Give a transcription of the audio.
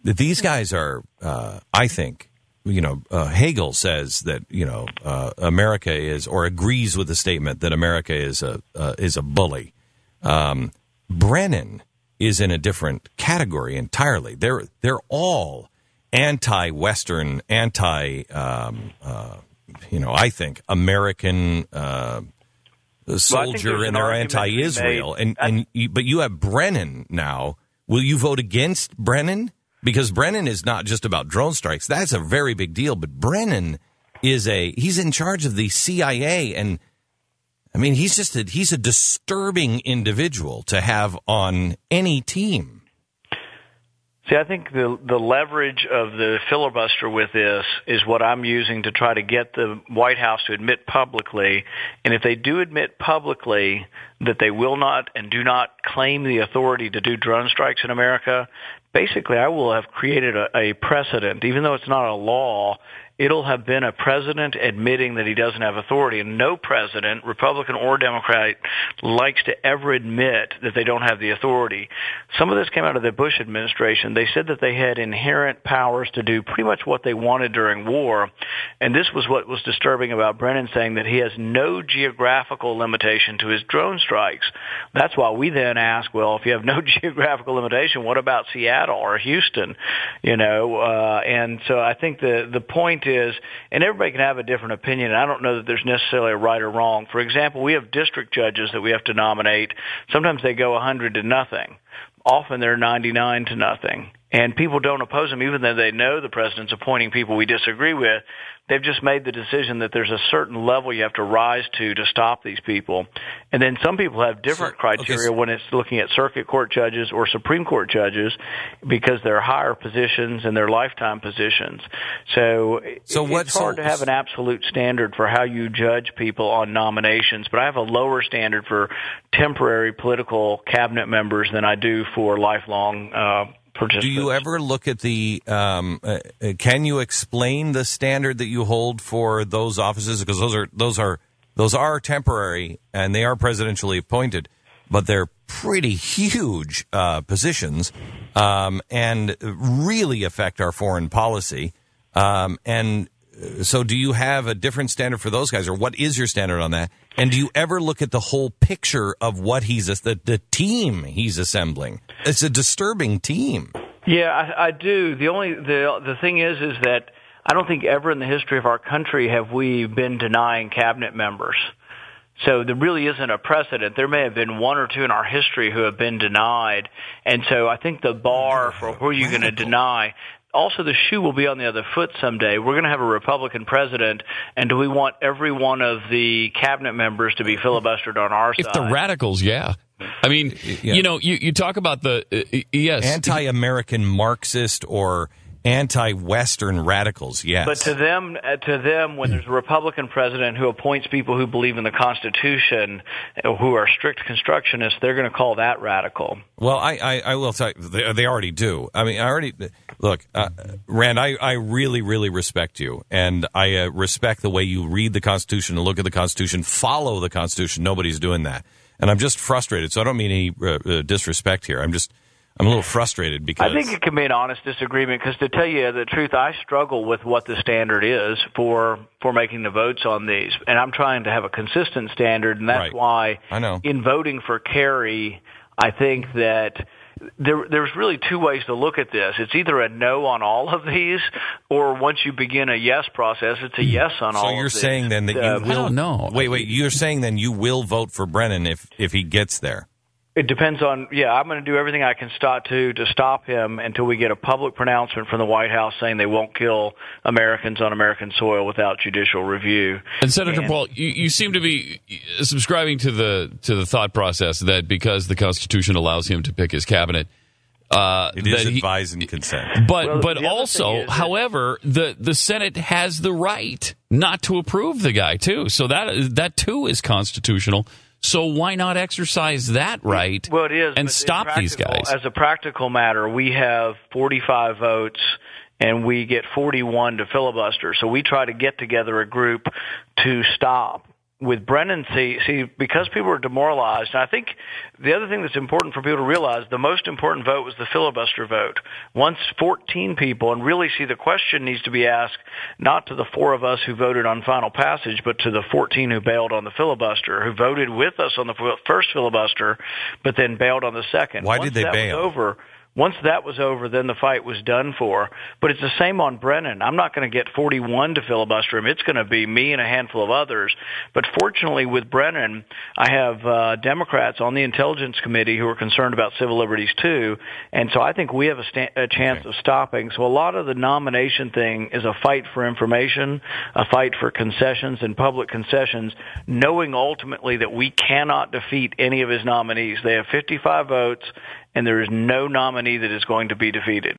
These guys are, I think, Hagel says that America is, or agrees with the statement that America is a bully. Brennan is in a different category entirely. They're all anti-Western, I think American soldier, and they're anti-Israel. But you have Brennan now. Will you vote against Brennan? Because Brennan is not just about drone strikes. That's a very big deal. But Brennan he's in charge of the CIA, and I mean, he's a disturbing individual to have on any team. See, I think the leverage of the filibuster with this is what I'm using to try to get the White House to admit publicly. And if they do admit publicly that they will not and do not claim the authority to do drone strikes in America, basically I will have created a precedent. Even though it's not a law, it'll have been a president admitting that he doesn't have authority. And no president, Republican or Democrat, likes to ever admit that they don't have the authority. Some of this came out of the Bush administration. They said that they had inherent powers to do pretty much what they wanted during war. And this was what was disturbing about Brennan, saying that he has no geographical limitation to his drone strikes. That's why we then ask, well, if you have no geographical limitation, what about Seattle or Houston? And so I think the point is, and everybody can have a different opinion, and I don't know that there's necessarily a right or wrong. For example, we have district judges that we have to nominate. Sometimes they go 100 to nothing. Often they're 99 to nothing. And people don't oppose them, even though they know the president's appointing people we disagree with. They've just made the decision that there's a certain level you have to rise to stop these people. And then some people have different criteria when it's looking at circuit court judges or Supreme Court judges, because they're higher positions and they're lifetime positions. So it's hard to have an absolute standard for how you judge people on nominations, but I have a lower standard for temporary political cabinet members than I do for lifelong participants. Do you ever look at can you explain the standard that you hold for those offices? Because those are temporary and they are presidentially appointed, but they're pretty huge positions and really affect our foreign policy. And so do you have a different standard for those guys, or what is your standard on that? And do you ever look at the whole picture of what the team he's assembling? It's a disturbing team. Yeah, I do. The thing is that I don't think ever in the history of our country have we been denying cabinet members. So there really isn't a precedent. There may have been one or two in our history who have been denied. And so I think the bar for who you're going to deny. Also, the shoe will be on the other foot someday. We're going to have a Republican president, and do we want every one of the cabinet members to be filibustered on our side? If the radicals, yeah. I mean, you talk about the anti-American Marxist or anti-Western radicals, yes. But to them, when there's a Republican president who appoints people who believe in the Constitution, who are strict constructionists, they're going to call that radical. Well, I will tell you, they already do. I mean, look, Rand, I really, really respect you, and I respect the way you read the Constitution and look at the Constitution, follow the Constitution. Nobody's doing that. And I'm just frustrated, so I don't mean any disrespect here. I'm a little frustrated because I think it can be an honest disagreement, because to tell you the truth, I struggle with what the standard is for making the votes on these. And I'm trying to have a consistent standard, and that's why I know. In voting for Kerry, I think that there's really two ways to look at this. It's either a no on all of these, or once you begin a yes process, it's a yes on all of these. So you're saying then that you will... I don't know. Wait, you're saying then you will vote for Brennan if he gets there? It depends on, I'm going to do everything I can to stop him until we get a public pronouncement from the White House saying they won't kill Americans on American soil without judicial review. And Senator Paul, you seem to be subscribing to the thought process that because the Constitution allows him to pick his cabinet, it is advise and consent. But also, however, the Senate has the right not to approve the guy too. So that too is constitutional. So why not exercise that right and stop these guys? As a practical matter, we have 45 votes, and we get 41 to filibuster. So we try to get together a group to stop with Brennan, because people are demoralized, and I think the other thing that's important for people to realize, the most important vote was the filibuster vote. Once 14 people, and really the question needs to be asked not to the 4 of us who voted on final passage, but to the 14 who bailed on the filibuster, who voted with us on the first filibuster, but then bailed on the second. Why did they bail? Once that was over, then the fight was done for. But it's the same on Brennan. I'm not going to get 41 to filibuster him. It's going to be me and a handful of others. But fortunately with Brennan, I have Democrats on the Intelligence Committee who are concerned about civil liberties too. And so I think we have a chance of stopping. So a lot of the nomination thing is a fight for information, a fight for concessions and public concessions, knowing ultimately that we cannot defeat any of his nominees. They have 55 votes, and there is no nominee that is going to be defeated.